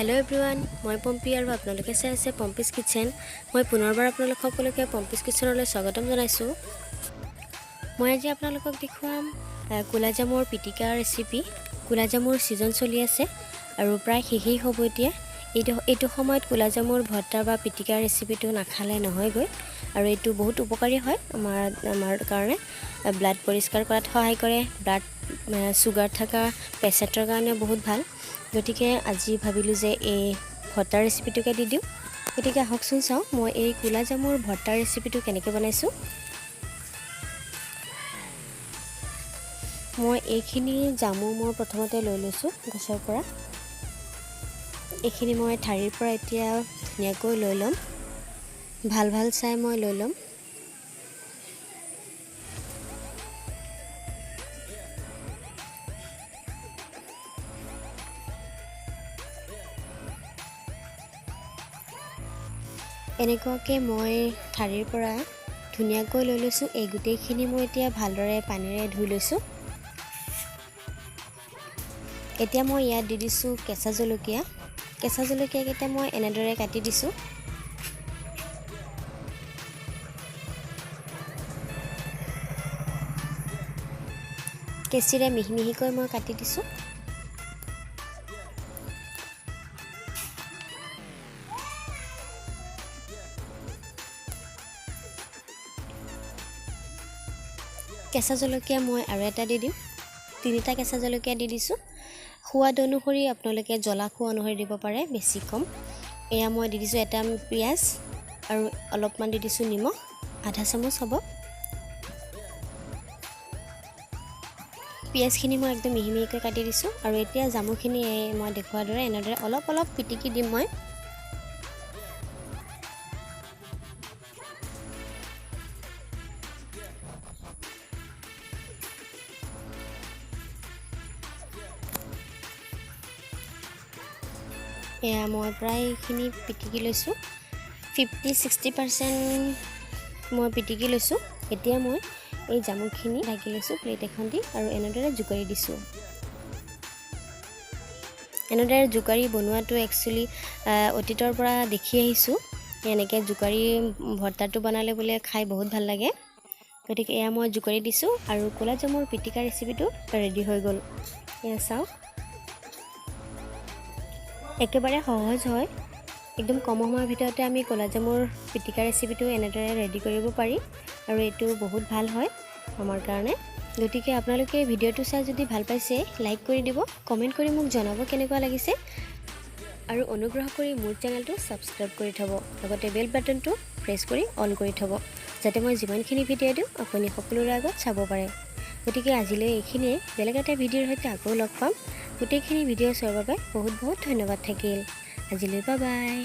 Hello everyone मैं पम्पी और आपलोके चाই আছে পম্পিজ কিচেন। मैं पुनर्बार आपलोक सकलोके পম্পিজ কিচেনলৈ স্বাগতম জনাইছো। मैं আজি आपलोকক দেখুৱাম কোলা জামুৰ পিটিকাৰ ৰেচিপি। কোলা জামুৰ সিজন চলি আছে আৰু প্ৰায় শেষেই হ'ব এতিয়া। এইটো সময়ত কোলা জামুৰ ভৰ্তা বা পিটিকাৰ ৰেচিপিটো নাখালে নহয়গৈ আৰু এইটো বহুত উপকাৰী হয় আমাৰ কাৰণে। ব্লাড পৰিষ্কাৰ কৰাত সহায় কৰে, ব্লাড সুগাৰ থকা পেচেণ্টৰ কাৰণে বহুত ভাল। গতিকে আজি ভাবিলো যে এই ভৰ্তাৰ ৰেচিপিটোকে দি দিওঁ। গতিকে আহকচোন চাওঁ মই এই কোলা জামুৰ ভৰ্তাৰ ৰেচিপিটো কেনেকৈ বনাইছো। মই এইখিনি জামু মই প্ৰথমতে লৈ লৈছো গছৰ পৰা। এইখিনি মই ঠাৰিৰ পৰা এতিয়া ধুনীয়াকৈ লৈ ল'ম, ভাল চাই মই লৈ ল'ম। এনেকুৱাকৈ মই ঠাৰিৰ পৰা ধুনীয়াকৈ লৈ লৈছোঁ। এই গোটেইখিনি মই এতিয়া ভালদৰে পানীৰে ধুই লৈছোঁ। এতিয়া মই ইয়াত দি দিছোঁ কেঁচা জলকীয়া। কেঁচা জলকীয়াকেইটা মই এনেদৰে কাটি দিছোঁ। কেঁচিৰে মিহি মিহিকৈ মই কাটি দিছোঁ। কেঁচা জলকীয়া মই আৰু এটা দি দিম। 3টা কেঁচা জলকীয়া দি দিছোঁ। সোৱাদ অনুসৰি আপোনালোকে জ্বলা খোৱা অনুসৰি দিব পাৰে, বেছি কম। এয়া মই দি দিছোঁ এটা পিঁয়াজ আৰু অলপমান দি দিছোঁ নিমখ, আধা চামুচ হ'ব। পিঁয়াজখিনি মই একদম মিহি মিহিকৈ কাটি দিছোঁ আৰু এতিয়া জামুখিনি মই দেখুৱাৰ দৰে এনেদৰে অলপ পিটিকি দিম মই। এয়া মই প্ৰায়খিনি পিটিকি লৈছোঁ। 50-60% মই পিটিকি লৈছোঁ। এতিয়া মই এই জামুখিনি ঢাকি লৈছোঁ প্লেট এখন দি আৰু এনেদৰে জোকাৰি দিছোঁ। এনেদৰে জোকাৰি বনোৱাটো একচুৱেলি অতীতৰ পৰা দেখি আহিছোঁ। এনেকৈ জোকাৰি ভৰ্তাটো বনালে বোলে খাই বহুত ভাল লাগে। গতিকে এয়া মই জোকাৰি দিছোঁ আৰু কোলা জামুৰ পিটিকা ৰেচিপিটো ৰেডি হৈ গ'ল। এয়া চাওক, একেবাৰে সহজ হয়। একদম কম সময়ৰ ভিতৰতে আমি কোলা জামুৰ পিটিকা ৰেচিপিটো এনেদৰে ৰেডি কৰিব পাৰি আৰু এইটো বহুত ভাল হয় আমাৰ কাৰণে। গতিকে আপোনালোকে ভিডিঅ'টো চাই যদি ভাল পাইছে লাইক কৰি দিব, কমেণ্ট কৰি মোক জনাব কেনেকুৱা লাগিছে আৰু অনুগ্ৰহ কৰি মোৰ চেনেলটো ছাবস্ক্ৰাইব কৰি থ'ব। লগতে বেল বাটনটো প্ৰেছ কৰি অন কৰি থ'ব, যাতে মই যিমানখিনি ভিডিঅ' দিওঁ আপুনি সকলোৰে আগত চাব পাৰে। গতিকে আজিলৈ এইখিনিয়ে। বেলেগ এটা ভিডিঅ'ৰ সৈতে আকৌ লগ পাম। গোটেইখিনি ভিডিঅ' চোৱাৰ বাবে বহুত ধন্যবাদ থাকিল। আজিলৈ বাই বাই।